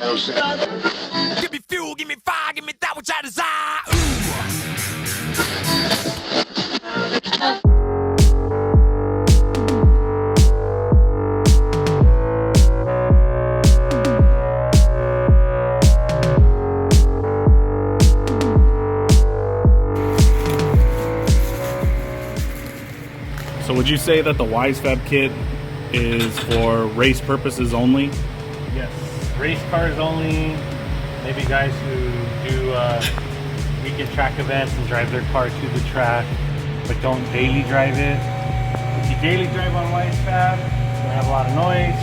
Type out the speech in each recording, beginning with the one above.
Give me fuel, give me fire, give me that which I desire. So would you say that the WiseFab kit is for race purposes only? Yes, race cars only. Maybe guys who do weekend track events and drive their car to the track, but don't daily drive it. If you daily drive on WiseFab, it's gonna have a lot of noise.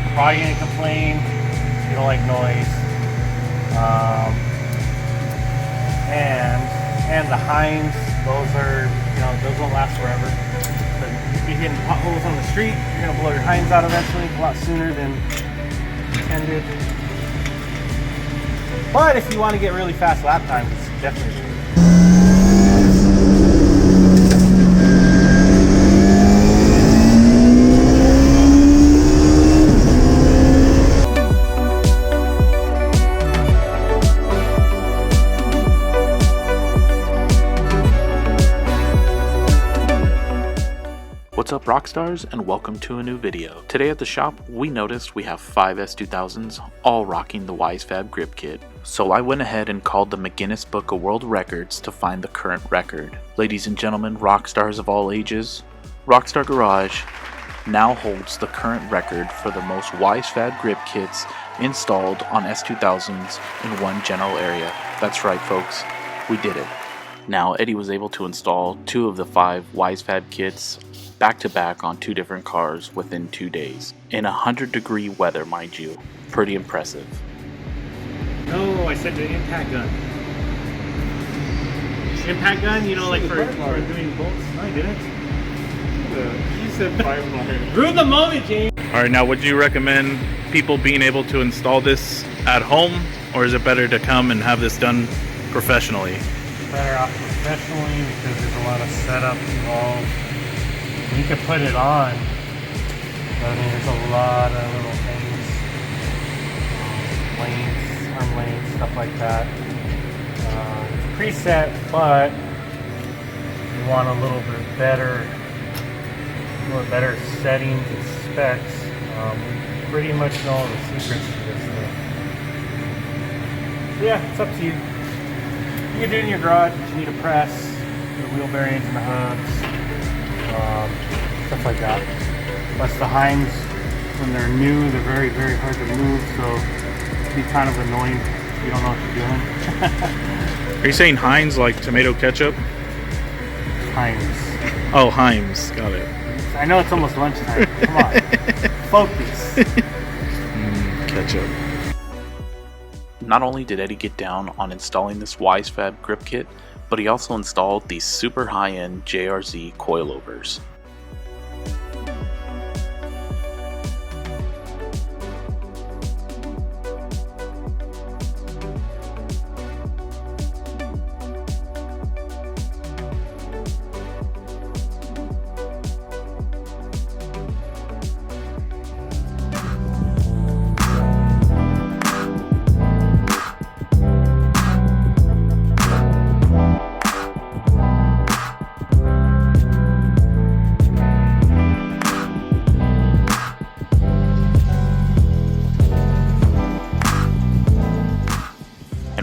You're probably gonna complain. You don't like noise. And the Heims, those are, those won't last forever. But if you're hitting potholes on the street, you're gonna blow your Heims out eventually, a lot sooner than intended. But if you want to get really fast lap times, it's definitely true. What's up, Rockstars, and welcome to a new video. Today at the shop, we noticed we have 5 S2000s all rocking the WiseFab grip kit. So I went ahead and called the Guinness Book of World Records to find the current record. Ladies and gentlemen, Rockstars of all ages, Rockstar Garage now holds the current record for the most WiseFab grip kits installed on S2000s in one general area. That's right, folks, we did it. Now, Eddie was able to install 2 of the 5 WiseFab kits back to back on 2 different cars within 2 days. In 100-degree weather, mind you. Pretty impressive. No, I said the impact gun. Impact gun, like for doing bolts? No, I didn't. You said 5 bar. Ruin the moment, James! Alright, now would you recommend people being able to install this at home, or is it better to come and have this done professionally? Better off professionally because there's a lot of setup involved. You could put it on, but there's a lot of little things, lanes, turn lanes, stuff like that. It's preset, but you want a little bit better settings and specs. We pretty much know all the secrets to this thing. So yeah, it's up to you. You can do it in your garage, but you need a press, the wheel bearings and the hubs. Stuff like that. Plus the Heims, when they're new, they're very, very hard to move, so it'd be kind of annoying if you don't know what you're doing. Are you saying Heinz like tomato ketchup? Heims. Oh, Heims, got it. I know it's almost lunchtime. Come on. Focus. Ketchup. Not only did Eddie get down on installing this WiseFab grip kit, but he also installed these super high-end JRZ coilovers.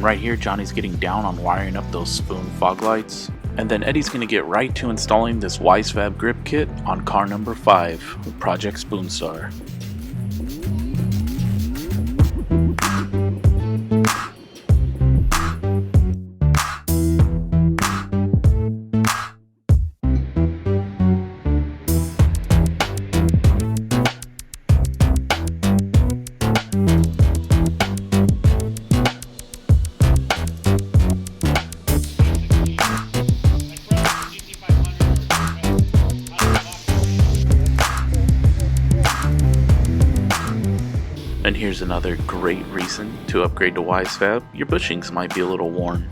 Right here, Johnny's getting down on wiring up those spoon fog lights, and then Eddie's gonna get right to installing this WiseFab grip kit on car number 5, Project Spoonstar. And here's another great reason to upgrade to WiseFab. Your bushings might be a little worn.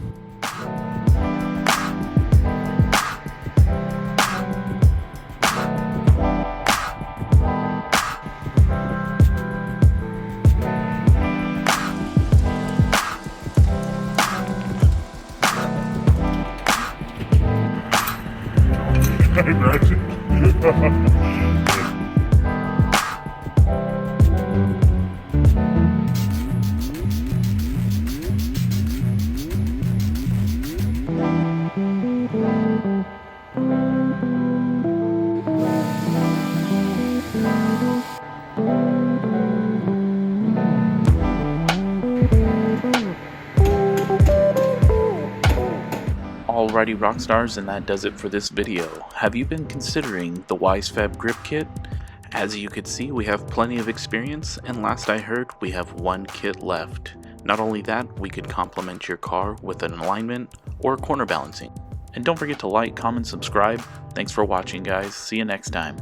Alrighty Rockstars, and that does it for this video. Have you been considering the WiseFab grip kit? As you could see, we have plenty of experience, and last I heard, we have one kit left. Not only that, we could complement your car with an alignment or corner balancing. And don't forget to like, comment, subscribe. Thanks for watching guys, see you next time.